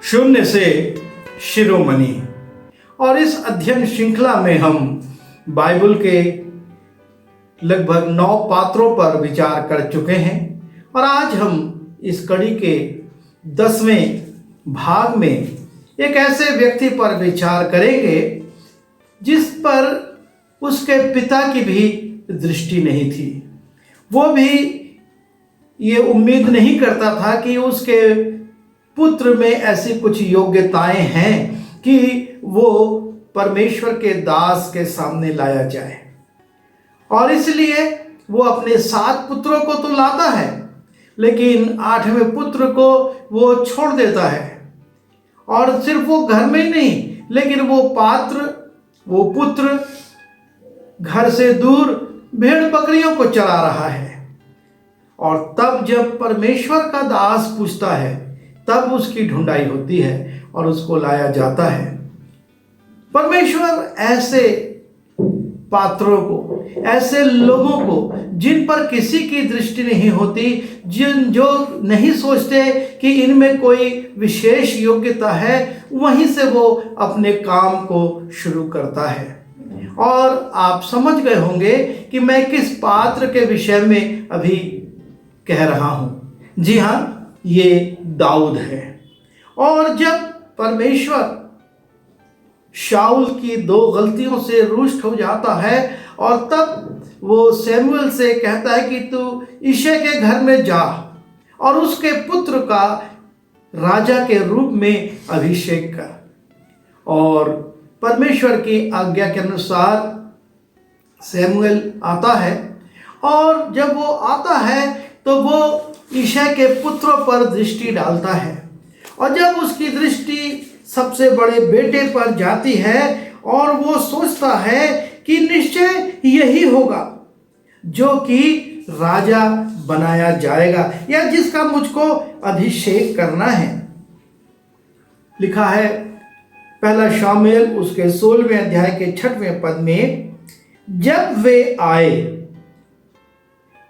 शून्य से शिरोमणि। और इस अध्ययन श्रृंखला में हम बाइबल के लगभग 9 पात्रों पर विचार कर चुके हैं और आज हम इस कड़ी के 10वें भाग में एक ऐसे व्यक्ति पर विचार करेंगे जिस पर उसके पिता की भी दृष्टि नहीं थी। वो भी ये उम्मीद नहीं करता था कि उसके पुत्र में ऐसी कुछ योग्यताएं हैं कि वो परमेश्वर के दास के सामने लाया जाए, और इसलिए वो अपने 7 पुत्रों को तो लाता है लेकिन 8वें पुत्र को वो छोड़ देता है। और सिर्फ वो घर में ही नहीं, लेकिन वो पुत्र घर से दूर भेड़ बकरियों को चरा रहा है। और तब जब परमेश्वर का दास पूछता है तब उसकी ढूंढाई होती है और उसको लाया जाता है। परमेश्वर ऐसे पात्रों को, ऐसे लोगों को जिन पर किसी की दृष्टि नहीं होती, जो नहीं सोचते कि इनमें कोई विशेष योग्यता है, वहीं से वो अपने काम को शुरू करता है। और आप समझ गए होंगे कि मैं किस पात्र के विषय में अभी कह रहा हूं। जी हाँ, ये दाऊद है। और जब परमेश्वर शाऊल की 2 गलतियों से रुष्ट हो जाता है और तब वो शमूएल से कहता है कि तू यिशै के घर में जा और उसके पुत्र का राजा के रूप में अभिषेक कर। और परमेश्वर की आज्ञा के अनुसार शमूएल आता है, और जब वो आता है तो वो यिशै के पुत्रों पर दृष्टि डालता है। और जब उसकी दृष्टि सबसे बड़े बेटे पर जाती है और वो सोचता है कि निश्चय यही होगा जो कि राजा बनाया जाएगा या जिसका मुझको अभिषेक करना है। लिखा है 1 शमूएल उसके 16वें अध्याय के 6वें पद में, जब वे आए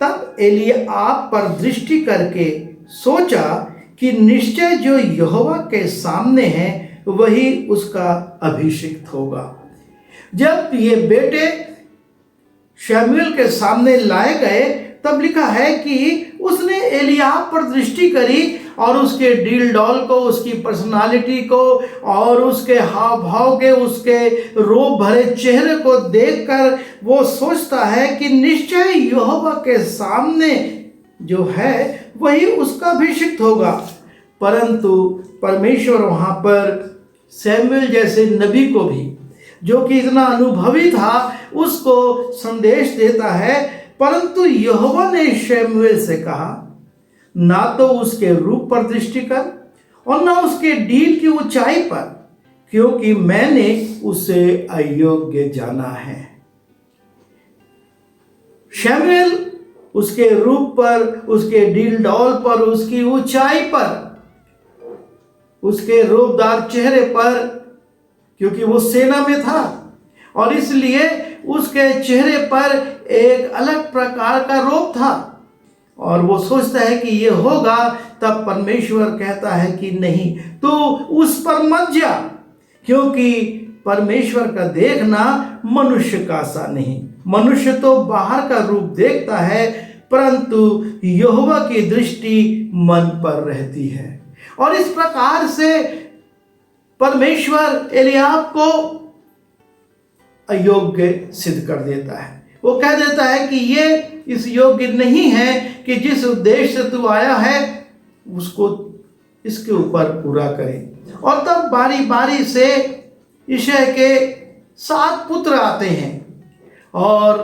तब एलीआब पर दृष्टि करके सोचा कि निश्चय जो यहोवा के सामने है वही उसका अभिषिक्त होगा। जब ये बेटे शमूएल के सामने लाए गए तब लिखा है कि उसने एलीआब पर दृष्टि करी और उसके डील डॉल को, उसकी पर्सनालिटी को और उसके हाव भाव के, उसके रोब भरे चेहरे को देखकर वो सोचता है कि निश्चय यहोवा के सामने जो है वही उसका अभिषिक्त होगा। परंतु परमेश्वर वहां पर शमूएल जैसे नबी को भी, जो कि इतना अनुभवी था, उसको संदेश देता है। परंतु यहोवा ने शमूएल से कहा, ना तो उसके रूप पर दृष्टि कर और ना उसके डील की ऊंचाई पर, क्योंकि मैंने उसे अयोग्य जाना है। शमूएल उसके रूप पर, उसके डील डॉल पर, उसकी ऊंचाई पर, उसके रूपदार चेहरे पर, क्योंकि वो सेना में था और इसलिए उसके चेहरे पर एक अलग प्रकार का रूप था, और वो सोचता है कि ये होगा। तब परमेश्वर कहता है कि नहीं, तो उस पर मत जा, क्योंकि परमेश्वर का देखना मनुष्य का सा नहीं। मनुष्य तो बाहर का रूप देखता है, परंतु यहोवा की दृष्टि मन पर रहती है। और इस प्रकार से परमेश्वर एलीआब को अयोग्य सिद्ध कर देता है। वो कह देता है कि ये इस योग्य नहीं है कि जिस उद्देश्य से तू आया है उसको इसके ऊपर पूरा करे। और तब बारी बारी से यिशै के 7 पुत्र आते हैं और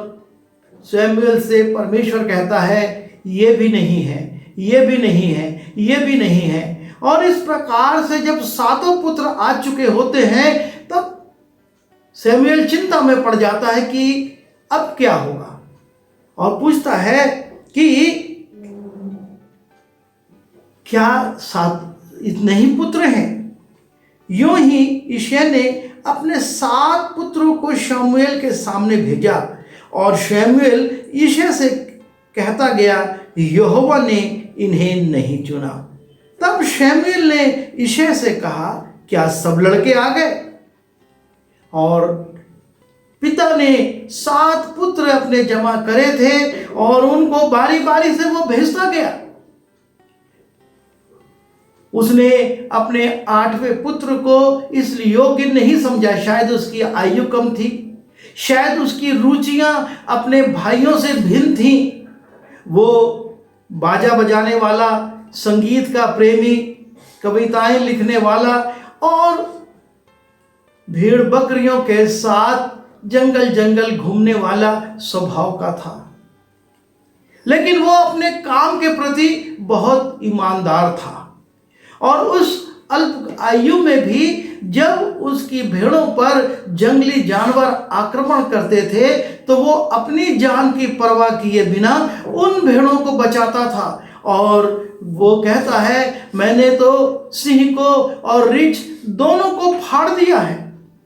शमूएल से परमेश्वर कहता है ये भी नहीं है, ये भी नहीं है, ये भी नहीं है। और इस प्रकार से जब 7 पुत्र आ चुके होते हैं तब शमूएल चिंता में पड़ जाता है कि अब क्या होगा, और पूछता है कि क्या 7 इतने ही पुत्र हैं। यूं ही यिशै ने अपने 7 पुत्रों को शमूएल के सामने भेजा और शमूएल यिशै से कहता गया, यहोवा ने इन्हें नहीं चुना। तब शमूएल ने यिशै से कहा, क्या सब लड़के आ गए? और पिता ने 7 पुत्र अपने जमा करे थे और उनको बारी बारी से वो भेजता गया। उसने अपने 8वें पुत्र को इसलिए योग्य नहीं समझा, शायद उसकी आयु कम थी, शायद उसकी रुचियां अपने भाइयों से भिन्न थीं। वो बाजा बजाने वाला, संगीत का प्रेमी, कविताएं लिखने वाला और भेड़ बकरियों के साथ जंगल जंगल घूमने वाला स्वभाव का था। लेकिन वो अपने काम के प्रति बहुत ईमानदार था और उस अल्प आयु में भी जब उसकी भेड़ों पर जंगली जानवर आक्रमण करते थे तो वो अपनी जान की परवाह किए बिना उन भेड़ों को बचाता था। और वो कहता है, मैंने तो सिंह को और रीछ दोनों को फाड़ दिया है,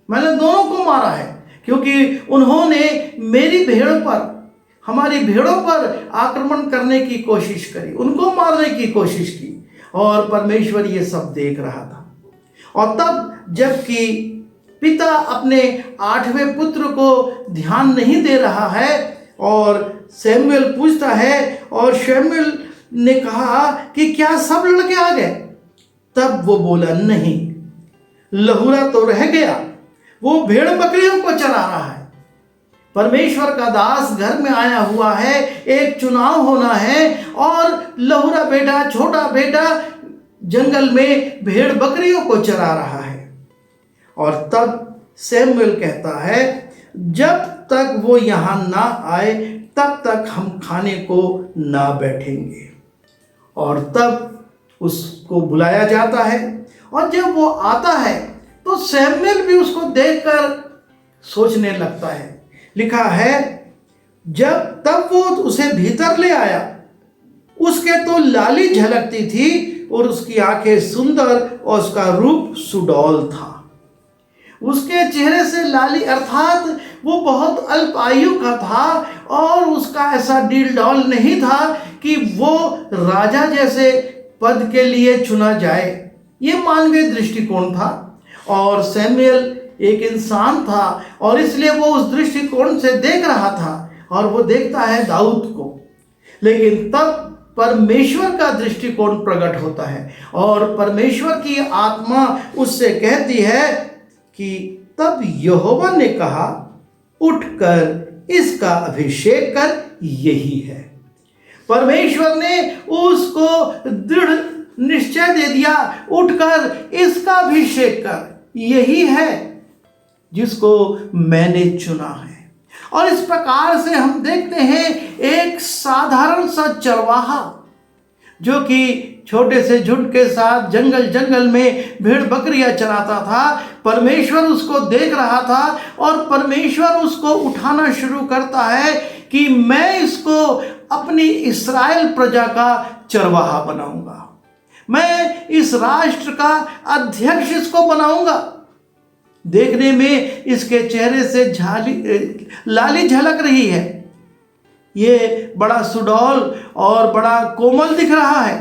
मैंने दोनों को मारा है, क्योंकि उन्होंने मेरी भेड़ पर, हमारी भेड़ों पर आक्रमण करने की कोशिश करी, उनको मारने की कोशिश की। और परमेश्वर ये सब देख रहा था। और तब जबकि पिता अपने 8वें पुत्र को ध्यान नहीं दे रहा है और शमूएल पूछता है और शमूएल ने कहा कि क्या सब लड़के आ गए? तब वो बोला, नहीं, लहुरा तो रह गया, वो भेड़ बकरियों को चरा रहा है। परमेश्वर का दास घर में आया हुआ है, एक चुनाव होना है और लहुरा बेटा, छोटा बेटा जंगल में भेड़ बकरियों को चरा रहा है। और तब शमूएल कहता है, जब तक वो यहाँ ना आए तब तक हम खाने को ना बैठेंगे। और तब उसको बुलाया जाता है और जब वो आता है तो शमूएल भी उसको देखकर सोचने लगता है। लिखा है, जब तब वो उसे भीतर ले आया, उसके तो लाली झलकती थी और उसकी आंखें सुंदर और उसका रूप सुडौल था। उसके चेहरे से लाली अर्थात वो बहुत अल्प आयु का था और उसका ऐसा डील डॉल नहीं था कि वो राजा जैसे पद के लिए चुना जाए। ये मानवीय दृष्टिकोण था और शमूएल एक इंसान था और इसलिए वो उस दृष्टिकोण से देख रहा था और वो देखता है दाऊद को। लेकिन तब परमेश्वर का दृष्टिकोण प्रकट होता है और परमेश्वर की आत्मा उससे कहती है कि तब यहोवा ने कहा, उठकर इसका अभिषेक कर, यही है। परमेश्वर ने उसको दृढ़ निश्चय दे दिया, उठकर इसका अभिषेक कर, यही है जिसको मैंने चुना है। और इस प्रकार से हम देखते हैं एक साधारण सा चरवाहा जो कि छोटे से झुंड के साथ जंगल जंगल में भेड़ बकरियां चराता था, परमेश्वर उसको देख रहा था और परमेश्वर उसको उठाना शुरू करता है कि मैं इसको अपनी इस्राएल प्रजा का चरवाहा बनाऊंगा, मैं इस राष्ट्र का अध्यक्ष इसको बनाऊंगा। देखने में इसके चेहरे से लाली झलक रही है, ये बड़ा सुडौल और बड़ा कोमल दिख रहा है,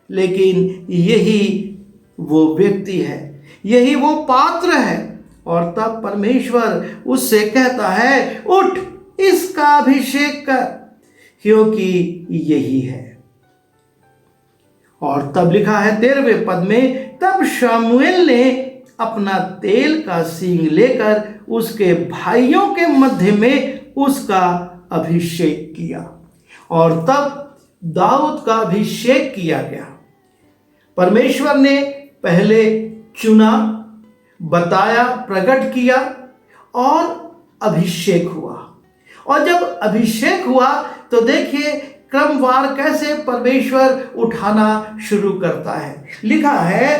लेकिन यही वो व्यक्ति है, यही वो पात्र है। और तब परमेश्वर उससे कहता है, उठ इसका अभिषेक कर, क्योंकि यही है। और तब लिखा है 13वें पद में, तब शमूएल ने अपना तेल का सींग लेकर उसके भाइयों के मध्य में उसका अभिषेक किया और तब दाऊद का अभिषेक किया गया। परमेश्वर ने पहले चुना, बताया, प्रकट किया और अभिषेक हुआ। और जब अभिषेक हुआ तो देखिए क्रमवार कैसे परमेश्वर उठाना शुरू करता है। लिखा है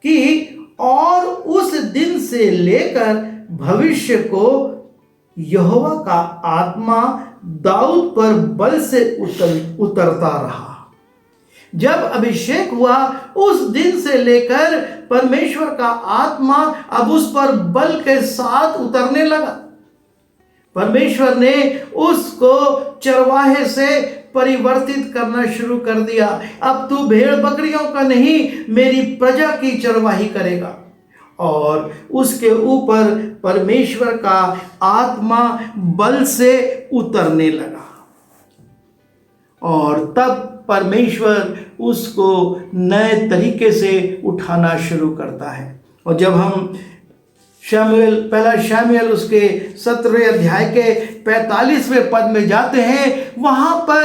कि और उस दिन से लेकर भविष्य को यहोवा का आत्मा दाऊद पर बल से उतरता रहा। जब अभिषेक हुआ उस दिन से लेकर परमेश्वर का आत्मा अब उस पर बल के साथ उतरने लगा। परमेश्वर ने उसको चरवाहे से परिवर्तित करना शुरू कर दिया। अब तू भेड़ बकरियों का नहीं, मेरी प्रजा की चरवाही करेगा। और उसके ऊपर परमेश्वर का आत्मा बल से उतरने लगा और तब परमेश्वर उसको नए तरीके से उठाना शुरू करता है। और जब हम पहला शमूएल उसके 17वें अध्याय के 45वें पद में जाते हैं, वहां पर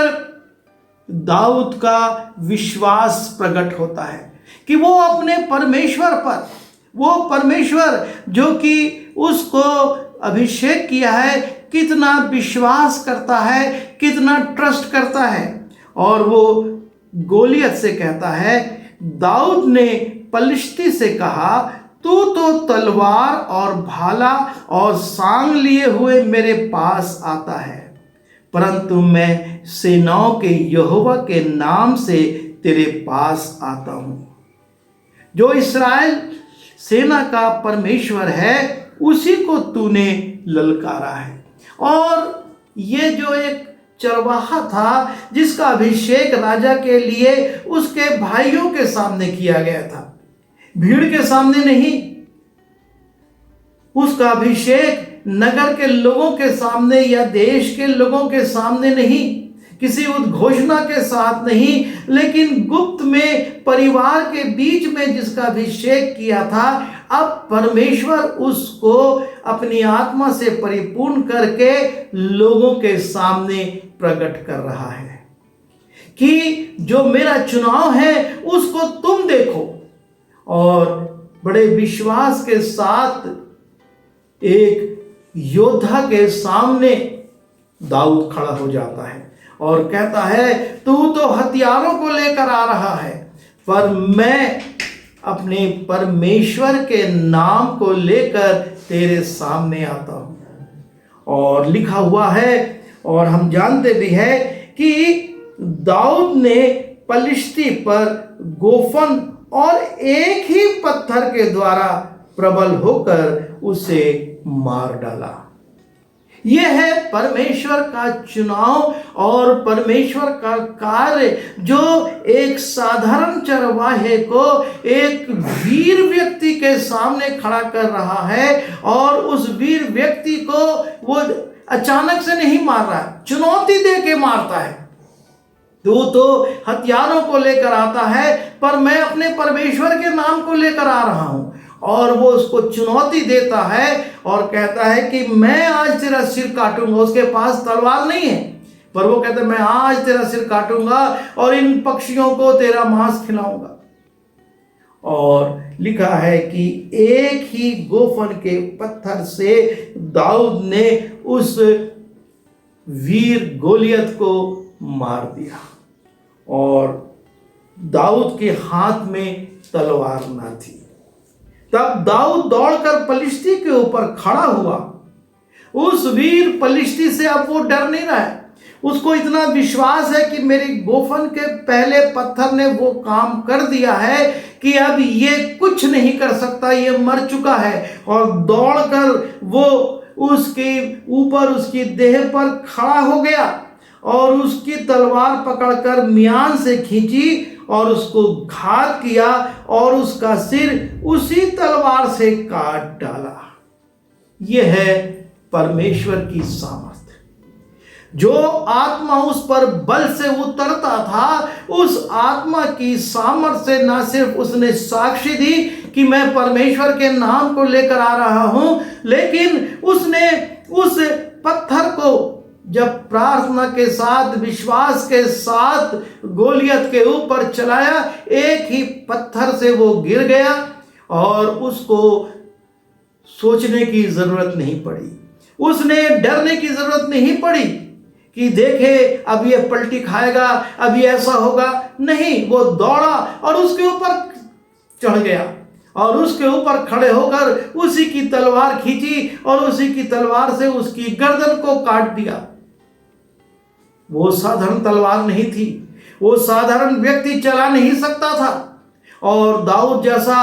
दाऊद का विश्वास प्रकट होता है कि वो अपने परमेश्वर पर, वो परमेश्वर जो कि उसको अभिषेक किया है, कितना विश्वास करता है, कितना ट्रस्ट करता है। और वो गोलियत से कहता है, दाऊद ने पलिश्ती से कहा, तू तो तलवार और भाला और सांग लिए हुए मेरे पास आता है, परंतु मैं सेनाओं के यहोवा के नाम से तेरे पास आता हूं। जो इस्राएल सेना का परमेश्वर है, उसी को तूने ललकारा है। और ये जो एक चरवाहा था, जिसका अभिषेक राजा के लिए उसके भाइयों के सामने किया गया था, भीड़ के सामने नहीं, उसका अभिषेक नगर के लोगों के सामने या देश के लोगों के सामने नहीं, किसी उद्घोषणा के साथ नहीं, लेकिन गुप्त में परिवार के बीच में जिसका अभिषेक किया था, अब परमेश्वर उसको अपनी आत्मा से परिपूर्ण करके लोगों के सामने प्रकट कर रहा है कि जो मेरा चुनाव है उसको तुम देखो। और बड़े विश्वास के साथ एक योद्धा के सामने दाऊद खड़ा हो जाता है और कहता है, तू तो हथियारों को लेकर आ रहा है, पर मैं अपने परमेश्वर के नाम को लेकर तेरे सामने आता हूं। और लिखा हुआ है, और हम जानते भी हैं कि दाऊद ने पलिश्ती पर गोफन और एक ही पत्थर के द्वारा प्रबल होकर उसे मार डाला। यह है परमेश्वर का चुनाव और परमेश्वर का कार्य, जो एक साधारण चरवाहे को एक वीर व्यक्ति के सामने खड़ा कर रहा है। और उस वीर व्यक्ति को वो अचानक से नहीं मार रहा है, चुनौती दे के मारता है। तू तो हथियारों को लेकर आता है, पर मैं अपने परमेश्वर के नाम को लेकर आ रहा हूं। और वो उसको चुनौती देता है और कहता है कि मैं आज तेरा सिर काटूंगा। उसके पास तलवार नहीं है, पर वो कहता है मैं आज तेरा सिर काटूंगा और इन पक्षियों को तेरा मांस खिलाऊंगा। और लिखा है कि एक ही गोफन के पत्थर से दाऊद ने उस वीर गोलियत को मार दिया। और दाऊद के हाथ में तलवार ना थी। तब दाऊद दौड़कर पलिश्ती के ऊपर खड़ा हुआ। उस वीर पलिश्ती से अब वो डर नहीं रहा है, उसको इतना विश्वास है कि मेरी गोफन के पहले पत्थर ने वो काम कर दिया है कि अब ये कुछ नहीं कर सकता, ये मर चुका है। और दौड़कर वो उसके ऊपर, उसकी देह पर खड़ा हो गया और उसकी तलवार पकड़कर म्यान से खींची और उसको घात किया और उसका सिर उसी तलवार से काट डाला। यह है परमेश्वर की सामर्थ। जो आत्मा उस पर बल से उतरता था, उस आत्मा की सामर्थ से न सिर्फ उसने साक्षी दी कि मैं परमेश्वर के नाम को लेकर आ रहा हूं, लेकिन उसने उस पत्थर को जब प्रार्थना के साथ, विश्वास के साथ गोलियत के ऊपर चलाया, एक ही पत्थर से वो गिर गया और उसको सोचने की जरूरत नहीं पड़ी, उसने डरने की जरूरत नहीं पड़ी कि देखे अब ये पलटी खाएगा, अब ये ऐसा होगा। नहीं, वो दौड़ा और उसके ऊपर चढ़ गया और उसके ऊपर खड़े होकर उसी की तलवार खींची और उसी की तलवार से उसकी गर्दन को काट दिया। वो साधारण तलवार नहीं थी, वो साधारण व्यक्ति चला नहीं सकता था। और दाऊद जैसा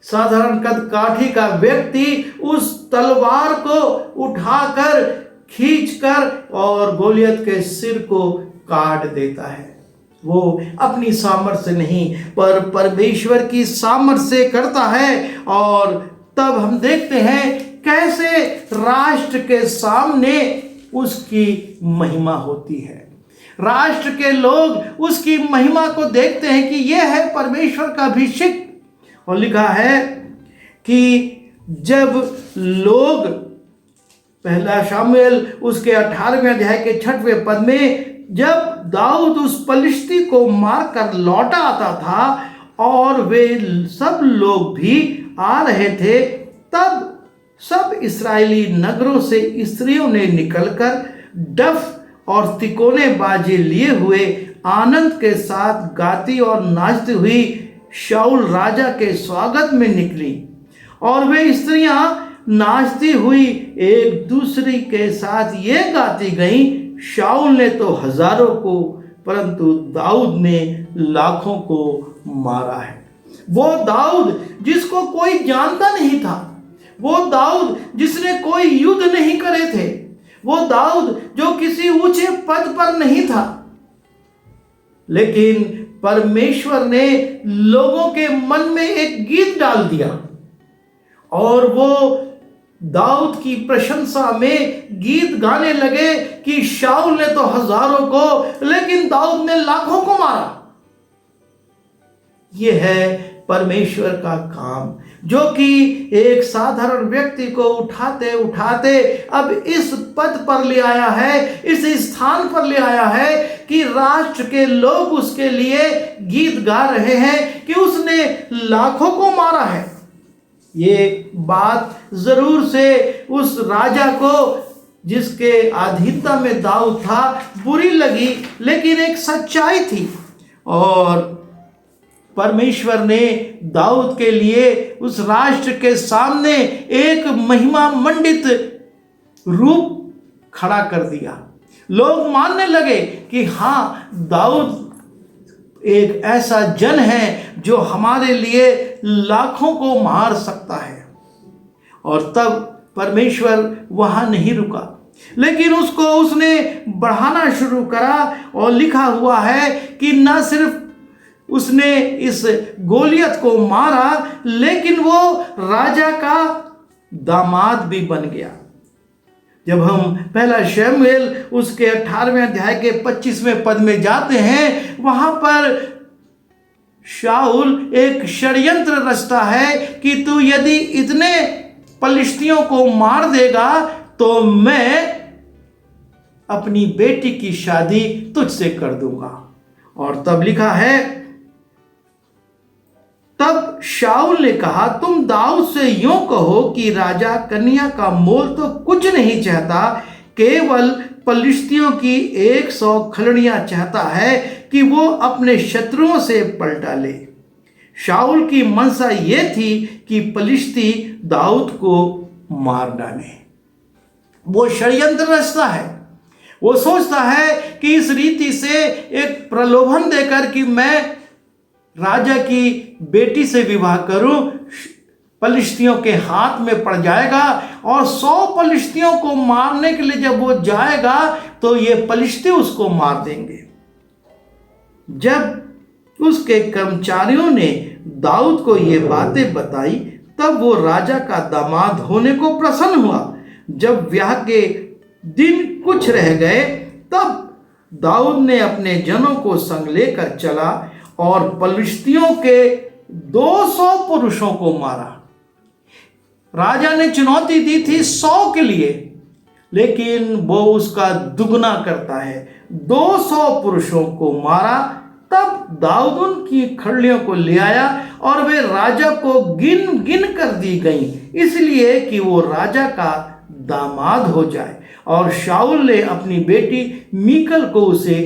साधारण कद काठी का व्यक्ति उस तलवार को उठाकर, खींचकर और गोलियत के सिर को काट देता है। वो अपनी सामर्थ्य से नहीं पर परमेश्वर की सामर्थ्य से करता है। और तब हम देखते हैं कैसे राष्ट्र के सामने उसकी महिमा होती है। राष्ट्र के लोग उसकी महिमा को देखते हैं कि यह है परमेश्वर का अभिषिक्त। और लिखा है कि जब लोग, पहला शामुएल उसके 18वें अध्याय के 6वें पद में, जब दाऊद उस पलिश्ती को मारकर लौटा आता था और वे सब लोग भी आ रहे थे, तब सब इस्राएली नगरों से स्त्रियों ने निकलकर डफ और तिकोने बाजे लिए हुए आनंद के साथ गाती और नाचती हुई शाऊल राजा के स्वागत में निकली। और वे स्त्रियां नाचती हुई एक दूसरी के साथ ये गाती गईं, शाऊल ने तो हजारों को परंतु दाऊद ने लाखों को मारा है। वो दाऊद जिसको कोई जानता नहीं था, वो दाऊद जिसने कोई युद्ध नहीं करे थे, वो दाऊद जो किसी ऊंचे पद पर नहीं था, लेकिन परमेश्वर ने लोगों के मन में एक गीत डाल दिया और वो दाऊद की प्रशंसा में गीत गाने लगे कि शाऊल ने तो हजारों को लेकिन दाऊद ने लाखों को मारा। यह है परमेश्वर का काम, जो कि एक साधारण व्यक्ति को उठाते उठाते अब इस पद पर ले आया है, इस स्थान पर ले आया है कि राष्ट्र के लोग उसके लिए गीत गा रहे हैं कि उसने लाखों को मारा है। ये बात जरूर से उस राजा को, जिसके अधीनता में दाऊद था, बुरी लगी, लेकिन एक सच्चाई थी। और परमेश्वर ने दाऊद के लिए उस राष्ट्र के सामने एक महिमा मंडित रूप खड़ा कर दिया। लोग मानने लगे कि हाँ, दाऊद एक ऐसा जन है जो हमारे लिए लाखों को मार सकता है। और तब परमेश्वर वहां नहीं रुका, लेकिन उसने बढ़ाना शुरू करा। और लिखा हुआ है कि न सिर्फ उसने इस गोलियत को मारा, लेकिन वो राजा का दामाद भी बन गया। जब हम पहला शमूएल उसके 18वें अध्याय के 25वें पद में जाते हैं, वहां पर शाऊल एक षड्यंत्र रचता है कि तू यदि इतने पलिश्तियों को मार देगा तो मैं अपनी बेटी की शादी तुझसे कर दूंगा। और तब लिखा है, तब शाऊल ने कहा, तुम दाऊद से यूं कहो कि राजा कन्या का मोल तो कुछ नहीं चाहता, केवल पलिश्तियोयों की 100 खलड़ियां चाहता है कि वो अपने शत्रुओं से पलटा ले। शाऊल की मनसा यह थी कि पलिश्ती दाऊद को मार डाले। वो षड्यंत्र रचता है, वो सोचता है कि इस रीति से एक प्रलोभन देकर कि मैं राजा की बेटी से विवाह करूं, पलिश्तियों के हाथ में पड़ जाएगा और 100 पलिश्तियों को मारने के लिए जब वो जाएगा तो ये पलिश्ती उसको मार देंगे। जब उसके कर्मचारियों ने दाऊद को ये बातें बताई, तब वो राजा का दामाद होने को प्रसन्न हुआ। जब ब्याह के दिन कुछ रह गए, तब दाऊद ने अपने जनों को संग लेकर चला और पलिश्तियों के 200 पुरुषों को मारा। राजा ने चुनौती दी थी 100 के लिए, लेकिन वो उसका दुगना करता है, 200 पुरुषों को मारा। तब दाऊद उनकी खड़लियों को ले आया और वे राजा को गिन गिन कर दी गईं, इसलिए कि वो राजा का दामाद हो जाए। और शाऊल ने अपनी बेटी मीकल को उसे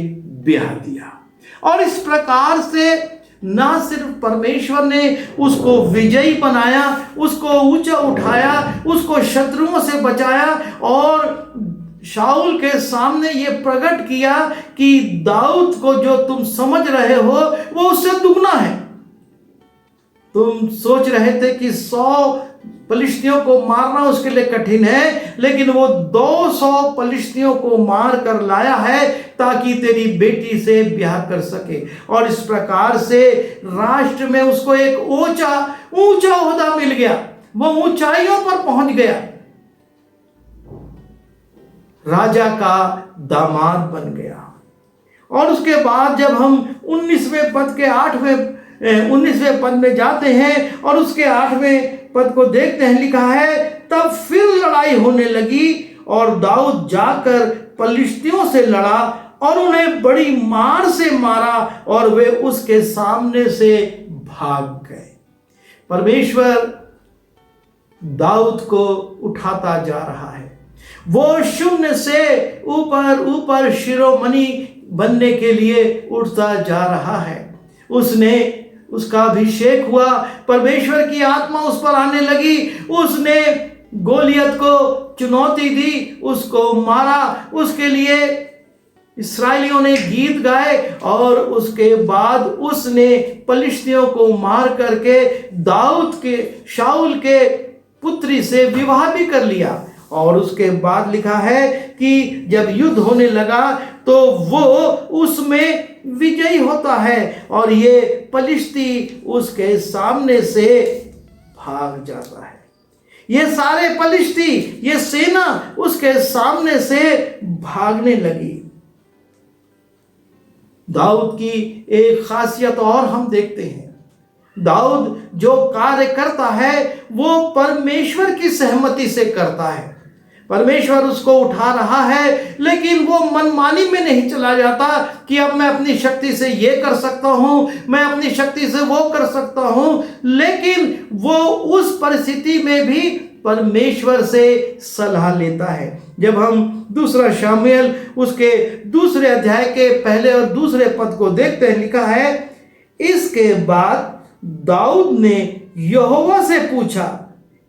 ब्याह दिया। और इस प्रकार से ना सिर्फ परमेश्वर ने उसको विजयी बनाया, उसको ऊंचा उठाया, उसको शत्रुओं से बचाया और शाऊल के सामने ये प्रकट किया कि दाऊद को जो तुम समझ रहे हो वो उससे दुगना है। तुम सोच रहे थे कि 100 पलिश्तियों को मारना उसके लिए कठिन है, लेकिन वो 200 पलिश्तियों को मार कर लाया है ताकि तेरी बेटी से ब्याह कर सके। और इस प्रकार से राष्ट्र में उसको एक ऊंचा ओहदा मिल गया, वो ऊंचाइयों पर पहुंच गया, राजा का दामाद बन गया। और उसके बाद जब हम 19वें पद के 19वें पद में जाते हैं और उसके 8वें पद को देखते हैं, लिखा है तब फिर लड़ाई होने लगी और दाऊद जाकर पलिश्तियों से लड़ा और उन्हें बड़ी मार से मारा और वे उसके सामने से भाग गए। परमेश्वर दाऊद को उठाता जा रहा है। वो शून्य से ऊपर शिरोमणि बनने के लिए उठता जा रहा है। उसका अभिषेक हुआ, परमेश्वर की आत्मा उस पर आने लगी, उसने गोलियत को चुनौती दी, उसको मारा। उसके लिए इस्राएलियों ने गीत गाए और उसके बाद उसने पलिश्तियों को मार करके शाऊल के पुत्री से विवाह भी कर लिया। और उसके बाद लिखा है कि जब युद्ध होने लगा तो वो उसमें विजयी होता है और ये पलिश्ती उसके सामने से भाग जाता है। ये सारे पलिश्ती, ये सेना उसके सामने से भागने लगी। दाऊद की एक खासियत और हम देखते हैं, दाऊद जो कार्य करता है वो परमेश्वर की सहमति से करता है। परमेश्वर उसको उठा रहा है, लेकिन वो मनमानी में नहीं चला जाता कि अब मैं अपनी शक्ति से ये कर सकता हूं, मैं अपनी शक्ति से वो कर सकता हूं, लेकिन वो उस परिस्थिति में भी परमेश्वर से सलाह लेता है। जब हम 2 शामुएल उसके 2 अध्याय के 1 और 2 पद को देखते हैं, लिखा है इसके बाद दाऊद ने यहोवा से पूछा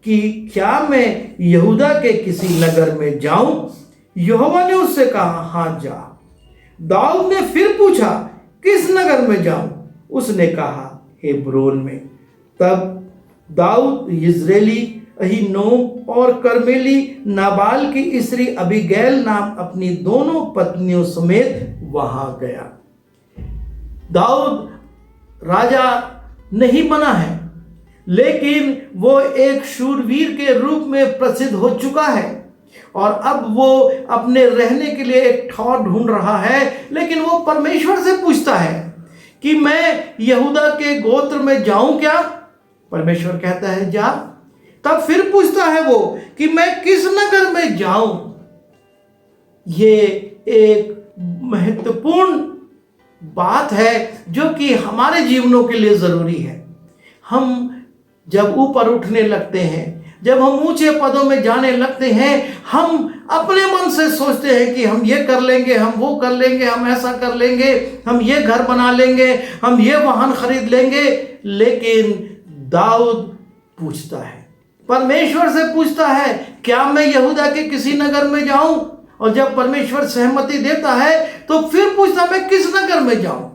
कि क्या मैं यहूदा के किसी नगर में जाऊं? यहोवा ने उससे कहा हाँ जा। दाऊद ने फिर पूछा किस नगर में जाऊं? उसने कहा हेब्रोन में। तब दाऊद यिज्रेली, अहीनोम और कर्मेली नाबाल की स्त्री अबीगैल नाम अपनी दोनों पत्नियों समेत वहां गया। दाऊद राजा नहीं बना है, लेकिन वो एक शूरवीर के रूप में प्रसिद्ध हो चुका है और अब वो अपने रहने के लिए एक ठौर ढूंढ रहा है। लेकिन वो परमेश्वर से पूछता है कि मैं यहूदा के गोत्र में जाऊं क्या? परमेश्वर कहता है जा। तब फिर पूछता है वो कि मैं किस नगर में जाऊं? ये एक महत्वपूर्ण बात है जो कि हमारे जीवनों के लिए जरूरी है। हम जब ऊपर उठने लगते हैं, जब हम ऊंचे पदों में जाने लगते हैं, हम अपने मन से सोचते हैं कि हम ये कर लेंगे, हम वो कर लेंगे, हम ऐसा कर लेंगे, हम ये घर बना लेंगे, हम ये वाहन खरीद लेंगे। लेकिन दाऊद पूछता है, परमेश्वर से पूछता है क्या मैं यहूदा के किसी नगर में जाऊं? और जब परमेश्वर सहमति देता है तो फिर पूछता मैं किस नगर में जाऊं।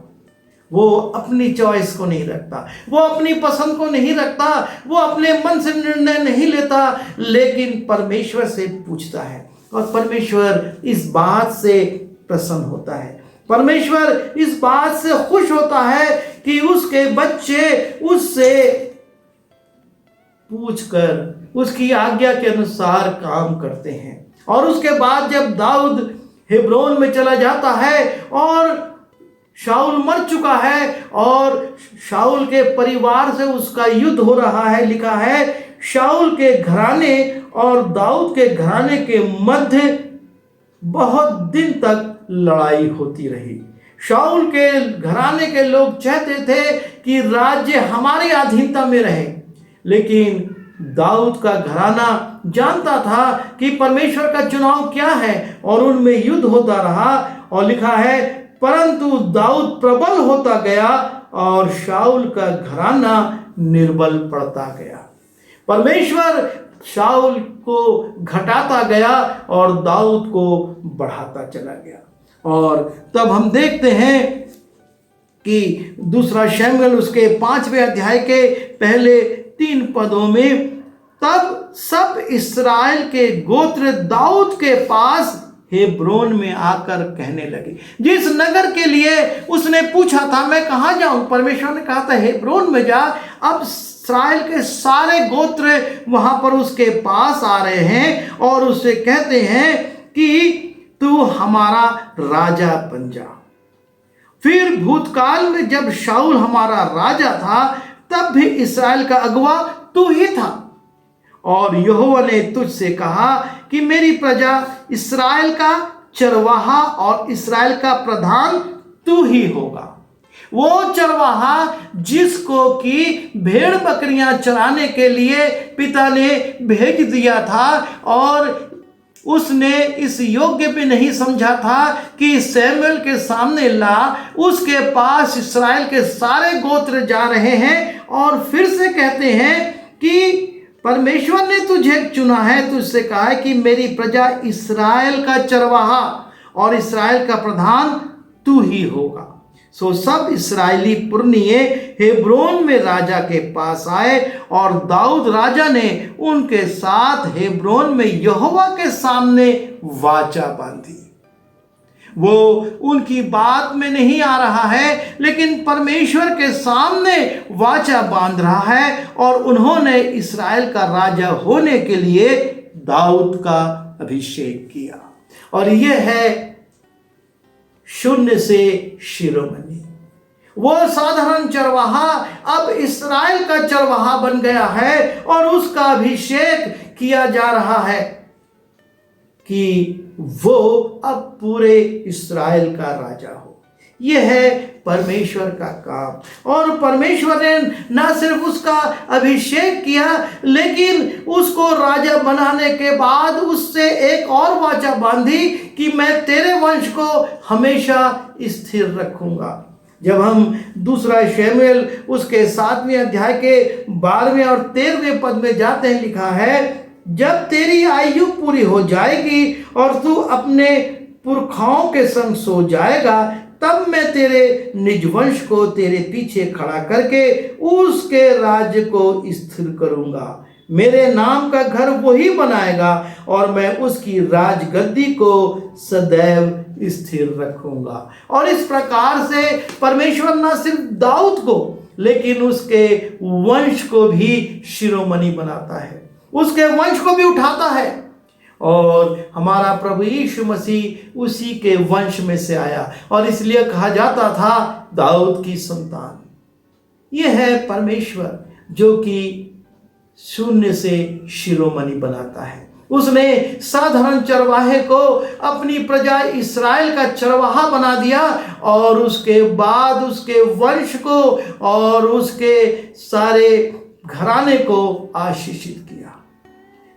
वो अपनी चॉइस को नहीं रखता, वो अपनी पसंद को नहीं रखता, वो अपने मन से निर्णय नहीं लेता, लेकिन परमेश्वर से पूछता है। और परमेश्वर इस बात से प्रसन्न होता है, परमेश्वर इस बात से खुश होता है कि उसके बच्चे उससे पूछकर उसकी आज्ञा के अनुसार काम करते हैं। और उसके बाद जब दाऊद हेब्रोन में चला जाता है और शाऊल मर चुका है और शाऊल के परिवार से उसका युद्ध हो रहा है, लिखा है शाऊल के घराने और दाऊद के घराने के मध्य बहुत दिन तक लड़ाई होती रही। शाऊल के घराने के लोग चाहते थे कि राज्य हमारी अधीनता में रहे, लेकिन दाऊद का घराना जानता था कि परमेश्वर का चुनाव क्या है और उनमें युद्ध होता रहा। और लिखा है परंतु दाऊद प्रबल होता गया और शाऊल का घराना निर्बल पड़ता गया। परमेश्वर शाऊल को घटाता गया और दाऊद को बढ़ाता चला गया। और तब हम देखते हैं कि दूसरा शमूएल उसके 5वें अध्याय के पहले 3 पदों में, तब सब इस्राएल के गोत्र दाऊद के पास हेब्रोन में आकर कहने लगे। जिस नगर के लिए उसने पूछा था मैं कहाँ जाऊं, परमेश्वर ने कहा था हेब्रोन में जा। अब इस्राएल के सारे गोत्र वहां पर उसके पास आ रहे हैं और उससे कहते हैं कि तू हमारा राजा बन जा। फिर भूतकाल में जब शाऊल हमारा राजा था तब भी इस्राएल का अगुवा तू ही था, और यहोवा ने तुझसे कहा कि मेरी प्रजा इस्राएल का चरवाहा और इस्राएल का प्रधान तू ही होगा। वो चरवाहा जिसको कि भेड़ बकरियां चराने के लिए पिता ने भेज दिया था, और उसने इस योग्य भी नहीं समझा था कि शमूएल के सामने ला। उसके पास इस्राएल के सारे गोत्र जा रहे हैं और फिर से कहते हैं कि परमेश्वर ने तुझे चुना है, तुझसे कहा है कि मेरी प्रजा इस्राएल का चरवाहा और इस्राएल का प्रधान तू ही होगा। सो सब इस्राएली पुरनिये हेब्रोन में राजा के पास आए, और दाऊद राजा ने उनके साथ हेब्रोन में यहोवा के सामने वाचा बांधी। वो उनकी बात में नहीं आ रहा है, लेकिन परमेश्वर के सामने वाचा बांध रहा है, और उन्होंने इस्राएल का राजा होने के लिए दाऊद का अभिषेक किया। और यह है शून्य से शिरोमणि। वो साधारण चरवाहा अब इस्राएल का चरवाहा बन गया है, और उसका अभिषेक किया जा रहा है कि वो अब पूरे इस्राएल का राजा हो। यह है परमेश्वर का काम। और परमेश्वर ने न सिर्फ उसका अभिषेक किया, लेकिन उसको राजा बनाने के बाद उससे एक और वाचा बांधी कि मैं तेरे वंश को हमेशा स्थिर रखूंगा। जब हम दूसरा शमूएल उसके 7वें अध्याय के 12वें और 13वें पद में जाते हैं, लिखा है, जब तेरी आयु पूरी हो जाएगी और तू अपने पुरखाओं के संग सो जाएगा, तब मैं तेरे निज वंश को तेरे पीछे खड़ा करके उसके राज्य को स्थिर करूंगा। मेरे नाम का घर वही बनाएगा और मैं उसकी राजगद्दी को सदैव स्थिर रखूंगा। और इस प्रकार से परमेश्वर न सिर्फ दाऊद को लेकिन उसके वंश को भी शिरोमणि बनाता है, उसके वंश को भी उठाता है। और हमारा प्रभु यीशु मसीह उसी के वंश में से आया, और इसलिए कहा जाता था दाऊद की संतान। यह है परमेश्वर जो कि शून्य से शिरोमणि बनाता है। उसने साधारण चरवाहे को अपनी प्रजा इस्राएल का चरवाहा बना दिया, और उसके बाद उसके वंश को और उसके सारे घराने को आशीषित किया।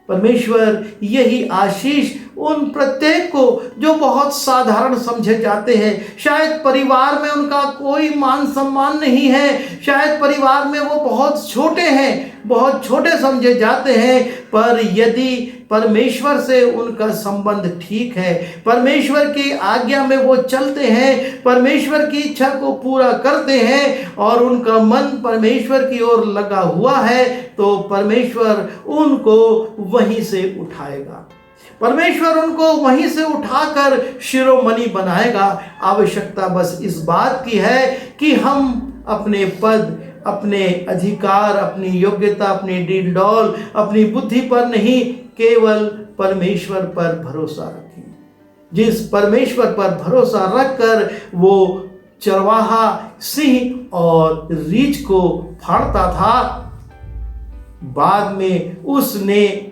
परमेश्वर यही आशीष उन प्रत्येक को जो बहुत साधारण समझे जाते हैं, शायद परिवार में उनका कोई मान सम्मान नहीं है, शायद परिवार में वो बहुत छोटे हैं, बहुत छोटे समझे जाते हैं, पर यदि परमेश्वर से उनका संबंध ठीक है, परमेश्वर की आज्ञा में वो चलते हैं, परमेश्वर की इच्छा को पूरा करते हैं और उनका मन परमेश्वर की ओर लगा हुआ है, तो परमेश्वर उनको वहीं से उठाएगा। परमेश्वर उनको वहीं से उठाकर शिरोमणि बनाएगा। आवश्यकता बस इस बात की है कि हम अपने पद, अपने अधिकार, अपनी योग्यता, अपनी डील-डौल, अपनी बुद्धि पर नहीं, केवल परमेश्वर पर भरोसा रखें। जिस परमेश्वर पर भरोसा रखकर वो चरवाहा सिंह और रीछ को फाड़ता था, बाद में उसने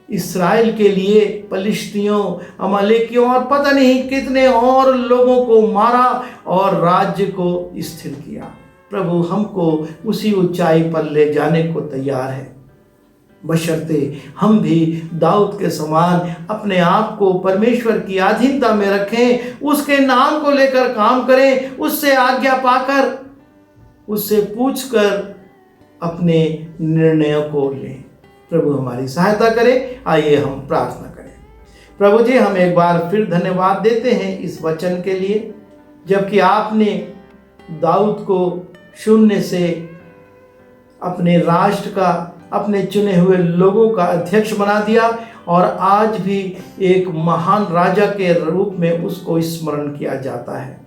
इस्राएल के लिए पलिश्तियों, अमालेकियों और पता नहीं कितने और लोगों को मारा और राज्य को स्थिर किया। प्रभु हमको उसी ऊंचाई पर ले जाने को तैयार है, बशर्ते हम भी दाऊद के समान अपने आप को परमेश्वर की अधीनता में रखें, उसके नाम को लेकर काम करें, उससे आज्ञा पाकर, उससे पूछकर अपने निर्णयों को लें। प्रभु हमारी सहायता करे। आइए हम प्रार्थना करें। प्रभु जी, हम एक बार फिर धन्यवाद देते हैं इस वचन के लिए, जबकि आपने दाऊद को शून्य से अपने राष्ट्र का, अपने चुने हुए लोगों का अध्यक्ष बना दिया और आज भी एक महान राजा के रूप में उसको स्मरण किया जाता है।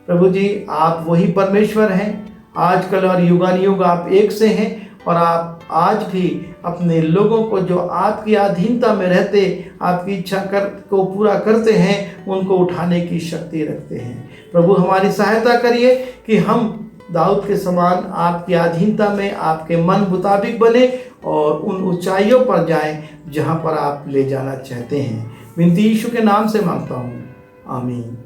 प्रभु जी, आप वही परमेश्वर हैं, आजकल और युगानुयुग आप एक से हैं और आप आज भी अपने लोगों को जो आपकी अधीनता में रहते, आपकी इच्छा को पूरा करते हैं, उनको उठाने की शक्ति रखते हैं। प्रभु हमारी सहायता करिए कि हम दाऊद के समान आपकी अधीनता में आपके मन मुताबिक बने और उन ऊंचाइयों पर जाएं जहां पर आप ले जाना चाहते हैं। विनती यीशु के नाम से मांगता हूँ, आमीन।